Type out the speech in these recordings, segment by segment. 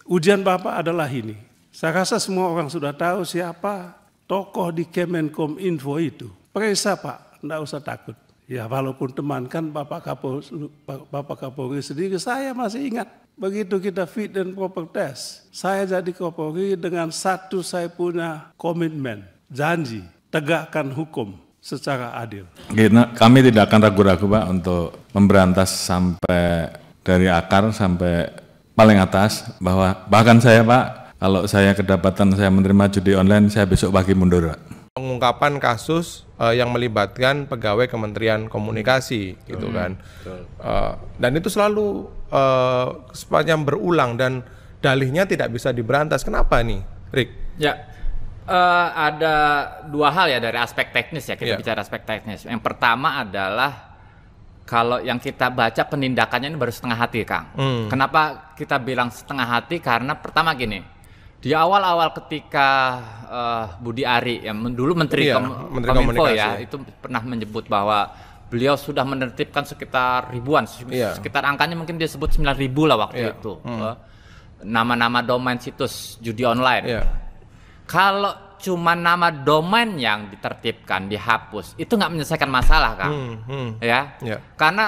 Ujian Bapak adalah ini. Saya rasa semua orang sudah tahu siapa tokoh di Kemenkominfo itu. Periksa Pak, enggak usah takut. Ya walaupun teman kan Bapak Kapolri sendiri, saya masih ingat. Begitu kita fit and proper test, saya jadi Kapolri dengan satu saya punya komitmen, janji, tegakkan hukum secara adil. Kami tidak akan ragu-ragu Pak untuk memberantas sampai dari akar sampai paling atas, bahwa bahkan saya Pak, kalau saya kedapatan saya menerima judi online, saya besok pagi mundur Pak. Pengungkapan kasus yang melibatkan pegawai Kementerian Komunikasi gitu kan. Dan itu selalu sepanjang berulang dan dalihnya tidak bisa diberantas. Kenapa nih, Rick? Ya. Ada dua hal ya dari aspek teknis ya, kita bicara aspek teknis. Yang pertama adalah kalau yang kita baca penindakannya ini baru setengah hati, Kang. Kenapa kita bilang setengah hati? Karena pertama gini, di awal-awal ketika Budi Ari yang dulu Menteri Kominfo ya, itu pernah menyebut bahwa beliau sudah menertibkan sekitar ribuan, sekitar angkanya mungkin dia sebut 9.000 lah waktu itu. Nama-nama domain situs judi online. Kalau cuma nama domain yang ditertibkan, dihapus, itu nggak menyelesaikan masalah, Kang. Karena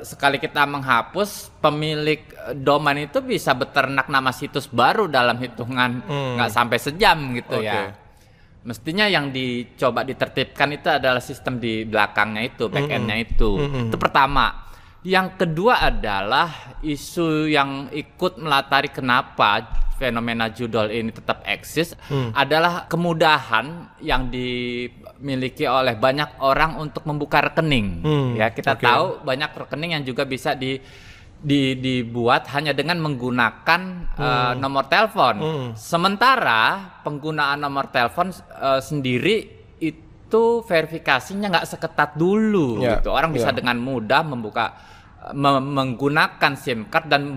sekali kita menghapus, pemilik domain itu bisa beternak nama situs baru dalam hitungan nggak sampai sejam gitu ya. Mestinya yang dicoba ditertibkan itu adalah sistem di belakangnya itu, back-end-nya itu. Itu pertama. Yang kedua adalah isu yang ikut melatari kenapa fenomena judol ini tetap eksis adalah kemudahan yang dimiliki oleh banyak orang untuk membuka rekening. Ya, kita tahu banyak rekening yang juga bisa dibuat hanya dengan menggunakan nomor telepon. Sementara penggunaan nomor telepon sendiri itu verifikasinya nggak seketat dulu. Gitu. Orang bisa dengan mudah menggunakan SIM card dan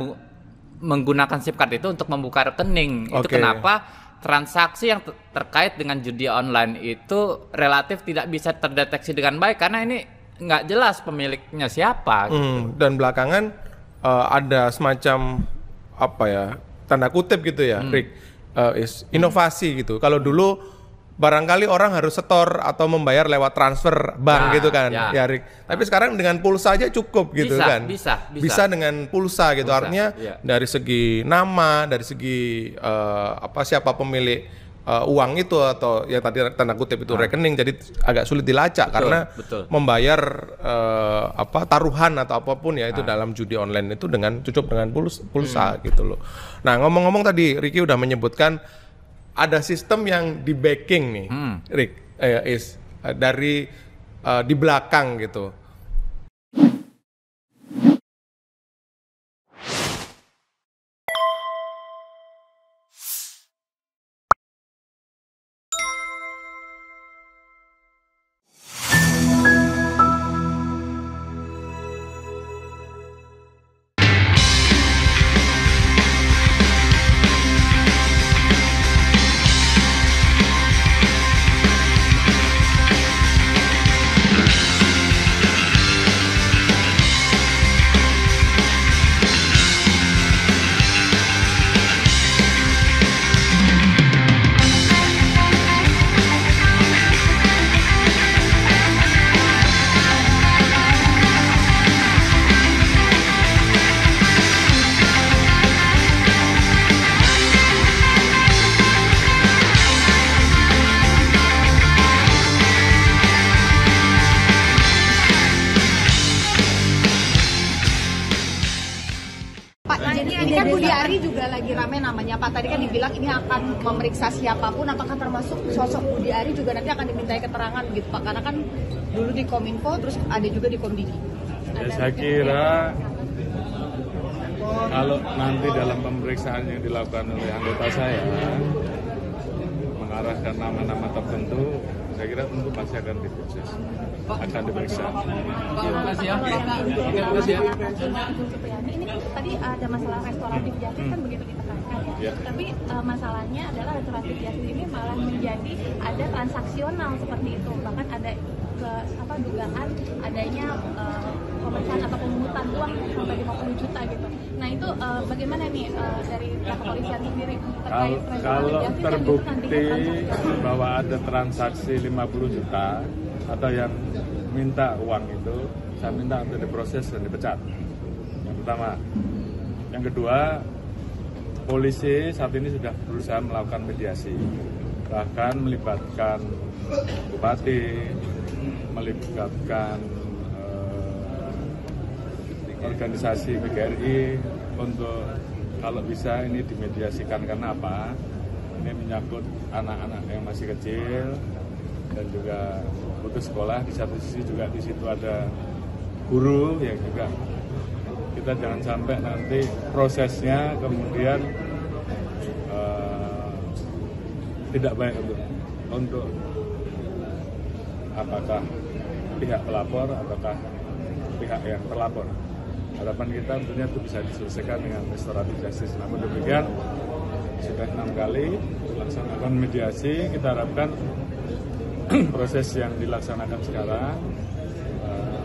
menggunakan SIM card itu untuk membuka rekening. Itu kenapa transaksi yang terkait dengan judi online itu relatif tidak bisa terdeteksi dengan baik karena ini nggak jelas pemiliknya siapa. Gitu. Dan belakangan ada semacam apa ya, tanda kutip gitu ya, Rick, inovasi gitu. Kalau dulu barangkali orang harus setor atau membayar lewat transfer bank gitu kan, ya Rick. Tapi sekarang dengan pulsa aja cukup gitu kan. Bisa dengan pulsa gitu. Artinya dari segi nama, dari segi siapa pemilik uang itu atau ya tadi tanda kutip itu rekening, jadi agak sulit dilacak karena membayar taruhan atau apapun ya itu dalam judi online itu cukup dengan pulsa gitu loh. Nah, ngomong-ngomong tadi Ricky udah menyebutkan ada sistem yang di backing nih, Rick, dari di belakang gitu. Pak, tadi kan dibilang ini akan memeriksa siapapun, apakah termasuk sosok Budi Ari juga nanti akan dimintai keterangan gitu Pak? Karena kan dulu di Kominfo, terus ada juga di Komdigi. Ya, saya kira kalau nanti dalam pemeriksaan yang dilakukan oleh anggota saya mengarahkan nama-nama tertentu, saya kira tentu pasti akan diproses, akan diperiksa. Terima kasih ya. Ini tadi ada masalah restoratif justice kan begitu ditekankan ya. Tapi masalahnya adalah restoratif justice ini malah menjadi ada transaksional seperti itu, bahkan ada dugaan adanya pemeriksaan atau pemungutan uang sampai 50 juta gitu. Nah itu bagaimana nih dari pihak kepolisian sendiri terkait Kalau restoratif justice yang itu terbukti nantinya bahwa ada transaksi 50 juta atau yang minta uang itu, saya minta untuk diproses dan dipecat. Yang pertama. Yang kedua, polisi saat ini sudah berusaha melakukan mediasi, bahkan melibatkan bupati, melibatkan organisasi PGRI untuk kalau bisa ini dimediasikan. Karena apa? Ini menyangkut anak-anak yang masih kecil dan juga putus sekolah. Di satu sisi juga di situ ada guru yang juga kita jangan sampai nanti prosesnya kemudian tidak baik untuk apakah pihak pelapor ataukah pihak yang terlapor. Harapan kita tentunya itu bisa diselesaikan dengan restoratif justice. Namun demikian sudah 6 kali dilaksanakan mediasi, kita harapkan proses yang dilaksanakan sekarang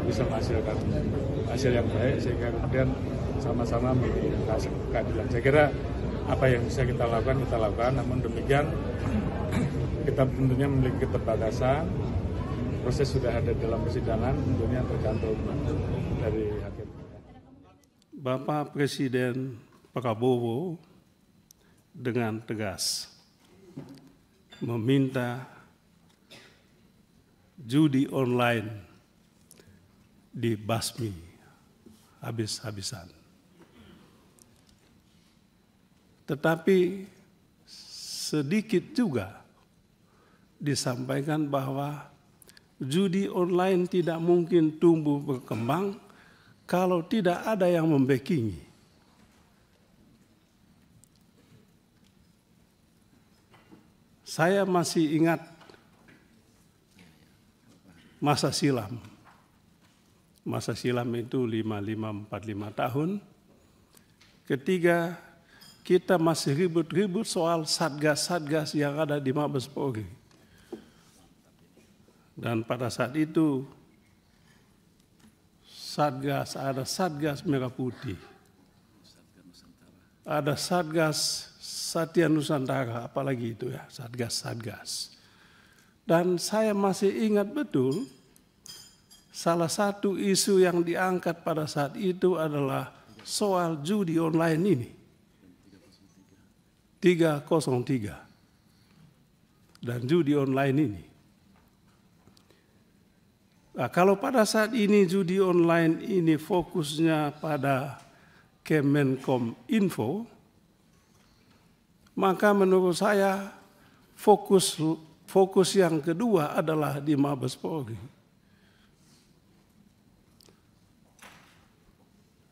bisa menghasilkan hasil yang baik sehingga kemudian sama-sama memiliki keadilan. Saya kira apa yang bisa kita lakukan, namun demikian kita tentunya memiliki keterbatasan. Proses sudah ada dalam persidangan, tentunya tergantung dari hakim. Bapak Presiden Prabowo dengan tegas meminta judi online dibasmi habis-habisan. Tetapi sedikit juga disampaikan bahwa judi online tidak mungkin tumbuh berkembang kalau tidak ada yang membackingi. Saya masih ingat masa silam. Masa silam itu 45-45 tahun. Ketika kita masih ribut-ribut soal satgas-satgas yang ada di Mabes Polri. Dan pada saat itu ada Satgas Merah Putih, ada Satgas Satya Nusantara, apalagi itu ya, Satgas-Satgas. Dan saya masih ingat betul, salah satu isu yang diangkat pada saat itu adalah soal judi online ini. 303. Dan judi online ini. Nah, kalau pada saat ini judi online ini fokusnya pada Kemenkom Info, maka menurut saya fokus yang kedua adalah di Mabes Polri.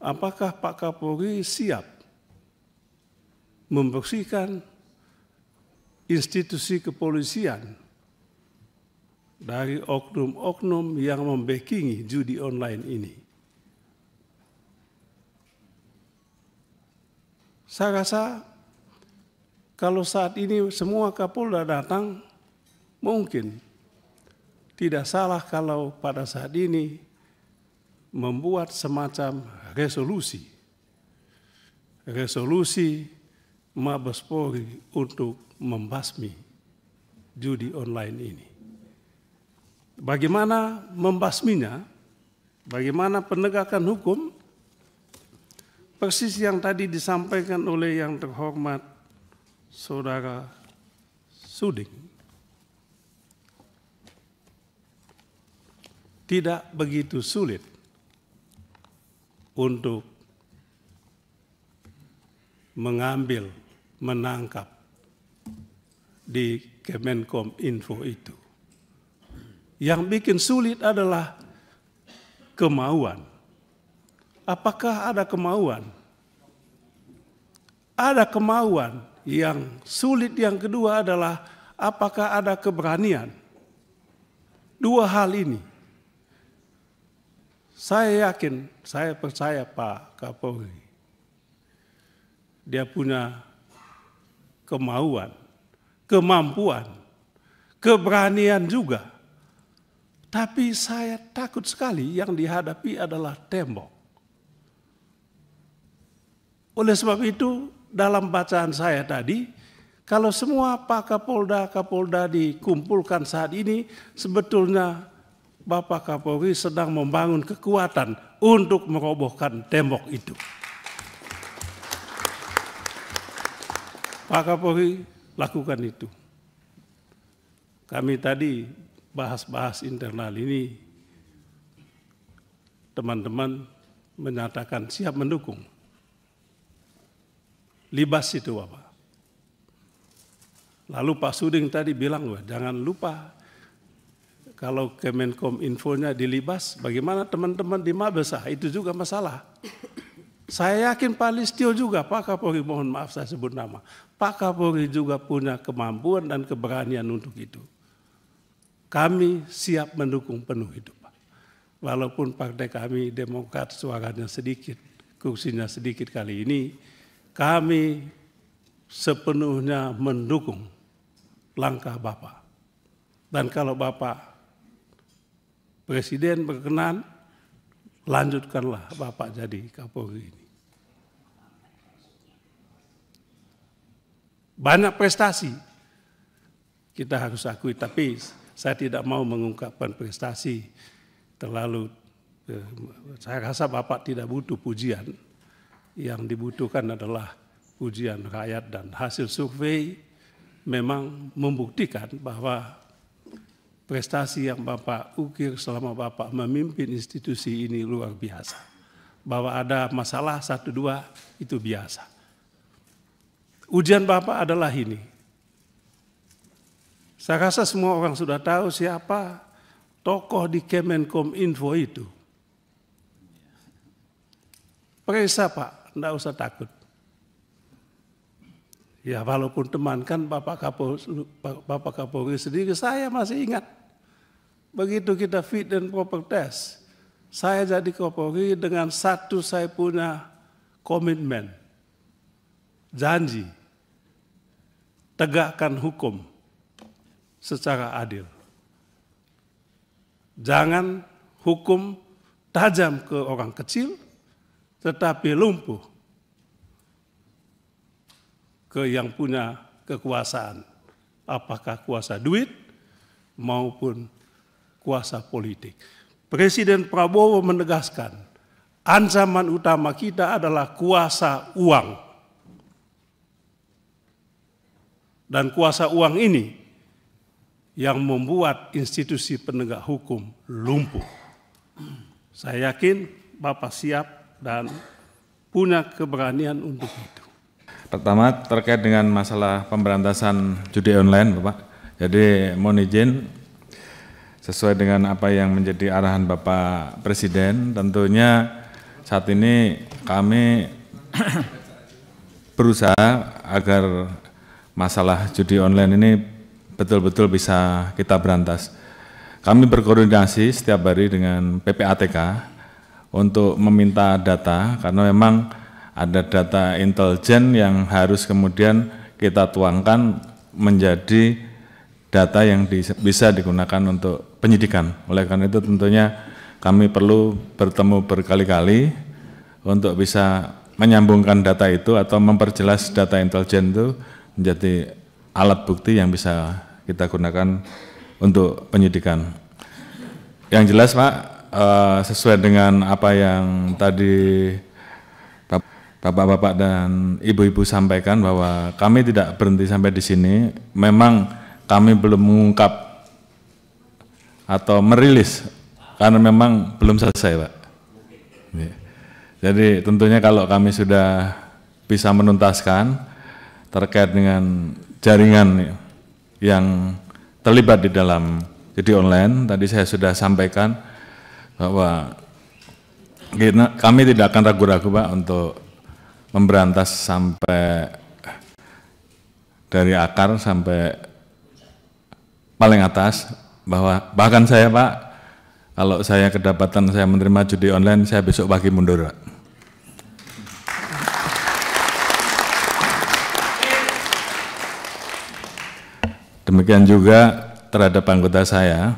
Apakah Pak Kapolri siap membersihkan institusi kepolisian dari oknum-oknum yang membackingi judi online ini? Saya rasa kalau saat ini semua Kapolda datang, mungkin tidak salah kalau pada saat ini membuat semacam resolusi Mabes Polri untuk membasmi judi online ini. Bagaimana membasminya, bagaimana penegakan hukum, persis yang tadi disampaikan oleh yang terhormat Saudara Suding. Tidak begitu sulit untuk menangkap di Kemenkom Info itu. Yang bikin sulit adalah kemauan. Apakah ada kemauan? Ada kemauan. Yang sulit yang kedua adalah apakah ada keberanian? Dua hal ini. Saya yakin, saya percaya Pak Kapolri. Dia punya kemauan, kemampuan, keberanian juga. Tapi saya takut sekali yang dihadapi adalah tembok. Oleh sebab itu, dalam bacaan saya tadi, kalau semua Pak Kapolda dikumpulkan saat ini, sebetulnya Bapak Kapolri sedang membangun kekuatan untuk merobohkan tembok itu. Pak Kapolri lakukan itu. Kami tadi bahas internal ini, teman-teman menyatakan siap mendukung. Libas itu Bapak. Lalu Pak Suding tadi bilang, jangan lupa kalau Kemenkom infonya dilibas, bagaimana teman-teman di Mabesa, itu juga masalah. Saya yakin Pak Listio juga, Pak Kapolri, mohon maaf saya sebut nama, Pak Kapolri juga punya kemampuan dan keberanian untuk itu. Kami siap mendukung penuh itu Pak. Walaupun partai kami Demokrat suaranya sedikit, kursinya sedikit kali ini, kami sepenuhnya mendukung langkah Bapak. Dan kalau Bapak Presiden berkenan, lanjutkanlah Bapak jadi Kapolri ini. Banyak prestasi kita harus akui, tapi saya tidak mau mengungkapkan prestasi terlalu. Saya rasa Bapak tidak butuh pujian. Yang dibutuhkan adalah pujian rakyat, dan hasil survei memang membuktikan bahwa prestasi yang Bapak ukir selama Bapak memimpin institusi ini luar biasa. Bahwa ada masalah 1-2 itu biasa. Ujian Bapak adalah ini. Saya rasa semua orang sudah tahu siapa tokoh di Kemenkom Info itu. Periksa Pak, enggak usah takut. Ya walaupun teman kan Bapak Kapolri sendiri, saya masih ingat. Begitu kita fit and proper test, saya jadi Kapolri dengan satu saya punya komitmen, janji, tegakkan hukum secara adil. Jangan hukum tajam ke orang kecil, tetapi lumpuh ke yang punya kekuasaan, apakah kuasa duit maupun kuasa politik. Presiden Prabowo menegaskan, ancaman utama kita adalah kuasa uang. Dan kuasa uang ini yang membuat institusi penegak hukum lumpuh. Saya yakin Bapak siap dan punya keberanian untuk itu. Pertama terkait dengan masalah pemberantasan judi online Bapak. Jadi mohon izin sesuai dengan apa yang menjadi arahan Bapak Presiden, tentunya saat ini kami berusaha agar masalah judi online ini betul-betul bisa kita berantas. Kami berkoordinasi setiap hari dengan PPATK untuk meminta data, karena memang ada data intelijen yang harus kemudian kita tuangkan menjadi data yang bisa digunakan untuk penyidikan. Oleh karena itu tentunya kami perlu bertemu berkali-kali untuk bisa menyambungkan data itu atau memperjelas data intelijen itu menjadi alat bukti yang bisa kita gunakan untuk penyidikan. Yang jelas Pak, sesuai dengan apa yang tadi Bapak-bapak dan ibu-ibu sampaikan, bahwa kami tidak berhenti sampai di sini. Memang kami belum mengungkap atau merilis karena memang belum selesai Pak. Jadi tentunya kalau kami sudah bisa menuntaskan terkait dengan jaringan yang terlibat di dalam judi online, tadi saya sudah sampaikan bahwa kami tidak akan ragu-ragu Pak untuk memberantas sampai dari akar sampai paling atas. Bahkan saya Pak, kalau saya kedapatan saya menerima judi online, saya besok pagi mundur Pak. Demikian juga terhadap anggota saya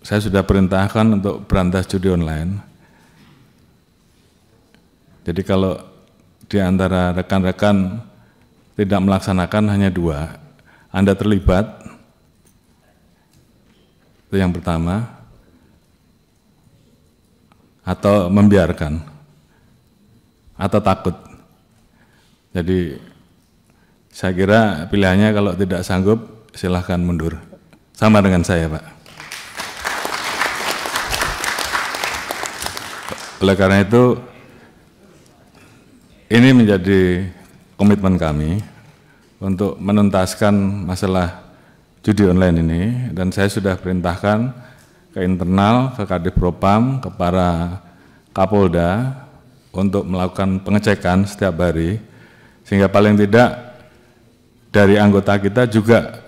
sudah perintahkan untuk berantas judi online. Jadi kalau di antara rekan-rekan tidak melaksanakan hanya 2. Anda terlibat, itu yang pertama, atau membiarkan, atau takut. Jadi saya kira pilihannya kalau tidak sanggup silahkan mundur. Sama dengan saya, Pak. Oleh karena itu, ini menjadi komitmen kami untuk menuntaskan masalah judi online ini, dan saya sudah perintahkan ke internal, ke Kadif Propam, ke para Kapolda untuk melakukan pengecekan setiap hari, sehingga paling tidak dari anggota kita juga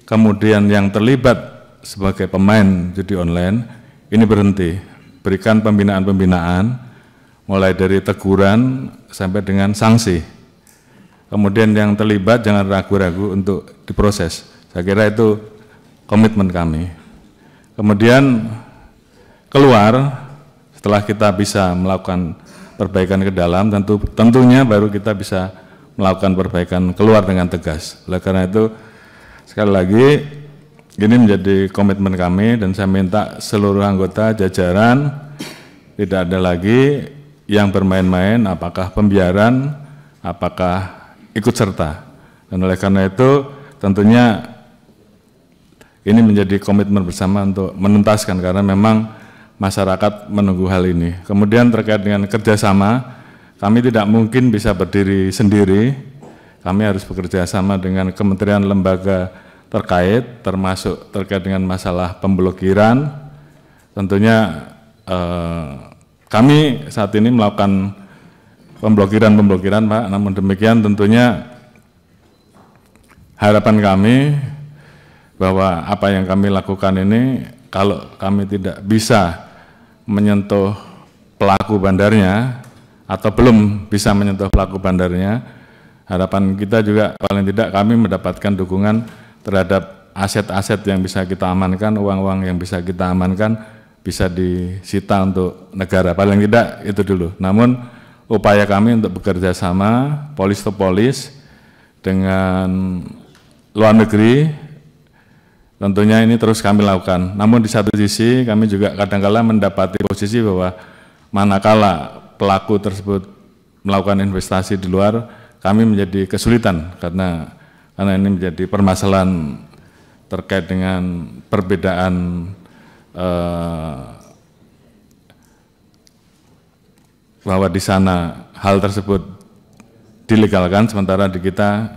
kemudian yang terlibat sebagai pemain judi online ini berhenti, berikan pembinaan-pembinaan mulai dari teguran sampai dengan sanksi. Kemudian yang terlibat jangan ragu-ragu untuk diproses. Saya kira itu komitmen kami. Kemudian keluar setelah kita bisa melakukan perbaikan ke dalam, tentunya baru kita bisa melakukan perbaikan keluar dengan tegas. Oleh karena itu sekali lagi ini menjadi komitmen kami, dan saya minta seluruh anggota jajaran tidak ada lagi yang bermain-main, apakah pembiaran, apakah ikut serta. Dan oleh karena itu tentunya ini menjadi komitmen bersama untuk menuntaskan, karena memang masyarakat menunggu hal ini. Kemudian terkait dengan kerjasama, kami tidak mungkin bisa berdiri sendiri, kami harus bekerja sama dengan kementerian lembaga terkait, termasuk terkait dengan masalah pemblokiran. Tentunya kami saat ini melakukan pemblokiran Pak, namun demikian tentunya harapan kami bahwa apa yang kami lakukan ini, kalau kami tidak bisa menyentuh pelaku bandarnya atau belum bisa menyentuh pelaku bandarnya, harapan kita juga paling tidak kami mendapatkan dukungan terhadap aset-aset yang bisa kita amankan, uang-uang yang bisa kita amankan bisa disita untuk negara, paling tidak itu dulu. Namun upaya kami untuk bekerja sama polis to polis dengan luar negeri tentunya ini terus kami lakukan. Namun di satu sisi kami juga kadang-kala mendapati posisi bahwa manakala pelaku tersebut melakukan investasi di luar, kami menjadi kesulitan karena ini menjadi permasalahan terkait dengan perbedaan bahwa di sana hal tersebut dilegalkan, sementara di kita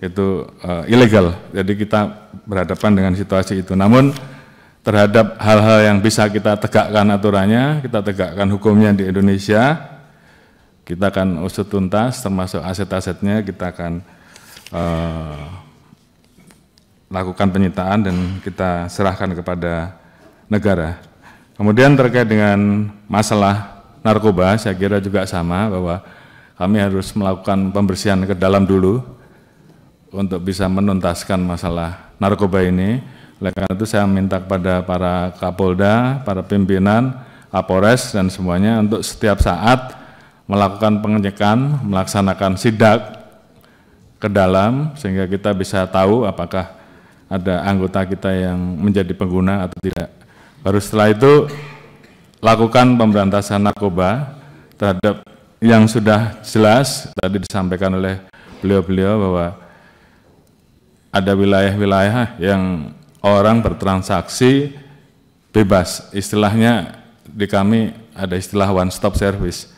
itu ilegal. Jadi kita berhadapan dengan situasi itu. Namun terhadap hal-hal yang bisa kita tegakkan aturannya, kita tegakkan hukumnya di Indonesia, kita akan usut tuntas, termasuk aset-asetnya kita akan lakukan penyitaan dan kita serahkan kepada negara. Kemudian terkait dengan masalah narkoba, saya kira juga sama, bahwa kami harus melakukan pembersihan ke dalam dulu untuk bisa menuntaskan masalah narkoba ini. Oleh karena itu saya minta kepada para Kapolda, para pimpinan, Kapolres dan semuanya untuk setiap saat melakukan pengecekan, melaksanakan sidak ke dalam sehingga kita bisa tahu apakah ada anggota kita yang menjadi pengguna atau tidak. Baru setelah itu lakukan pemberantasan narkoba terhadap yang sudah jelas tadi disampaikan oleh beliau-beliau bahwa ada wilayah-wilayah yang orang bertransaksi bebas. Istilahnya di kami ada istilah one stop service.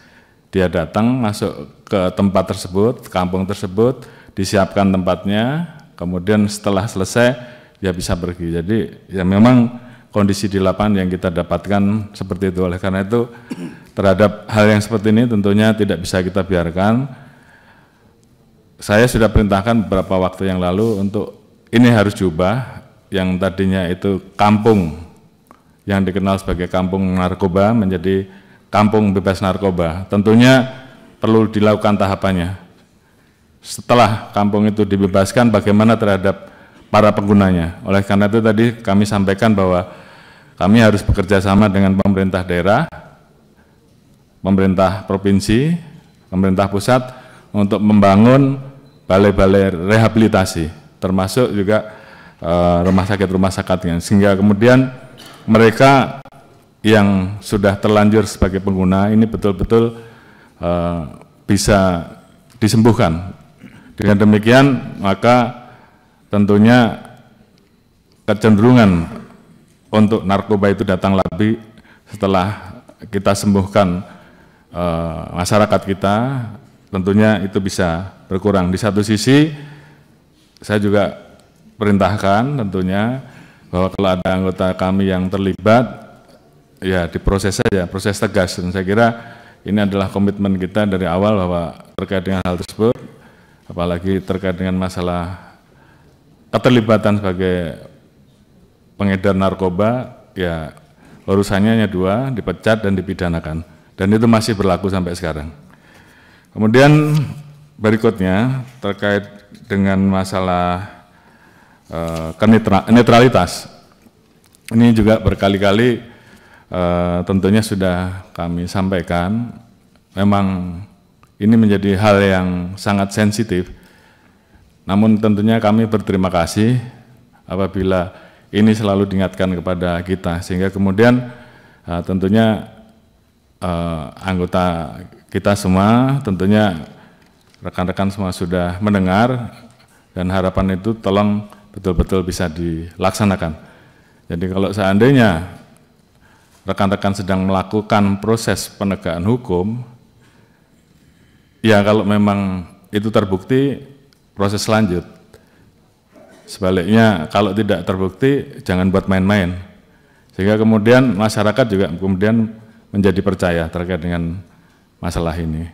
Dia datang masuk ke tempat tersebut, kampung tersebut, disiapkan tempatnya, kemudian setelah selesai dia bisa pergi. Jadi ya memang kondisi di lapangan yang kita dapatkan seperti itu. Oleh karena itu terhadap hal yang seperti ini tentunya tidak bisa kita biarkan. Saya sudah perintahkan beberapa waktu yang lalu untuk ini harus diubah, yang tadinya itu kampung yang dikenal sebagai kampung narkoba menjadi kampung bebas narkoba. Tentunya perlu dilakukan tahapannya. Setelah kampung itu dibebaskan, bagaimana terhadap para penggunanya. Oleh karena itu tadi kami sampaikan bahwa kami harus bekerja sama dengan pemerintah daerah, pemerintah provinsi, pemerintah pusat untuk membangun balai-balai rehabilitasi, termasuk juga rumah sakit sehingga kemudian mereka yang sudah terlanjur sebagai pengguna ini betul-betul bisa disembuhkan. Dengan demikian maka tentunya kecenderungan untuk narkoba itu datang lagi setelah kita sembuhkan masyarakat kita, tentunya itu bisa berkurang. Di satu sisi saya juga perintahkan tentunya bahwa kalau ada anggota kami yang terlibat, ya diproses saja, proses tegas. Dan saya kira ini adalah komitmen kita dari awal bahwa terkait dengan hal tersebut, apalagi terkait dengan masalah keterlibatan sebagai pengedar narkoba, ya urusannya hanya dua, dipecat dan dipidanakan. Dan itu masih berlaku sampai sekarang. Kemudian berikutnya terkait dengan masalah netralitas. Ini juga berkali-kali tentunya sudah kami sampaikan, memang ini menjadi hal yang sangat sensitif. Namun tentunya kami berterima kasih apabila ini selalu diingatkan kepada kita, sehingga kemudian tentunya anggota kita semua, tentunya rekan-rekan semua sudah mendengar, dan harapan itu tolong betul-betul bisa dilaksanakan. Jadi kalau seandainya rekan-rekan sedang melakukan proses penegakan hukum, ya kalau memang itu terbukti, proses lanjut. Sebaliknya kalau tidak terbukti, jangan buat main-main. Sehingga kemudian masyarakat juga kemudian menjadi percaya terkait dengan masalah ini.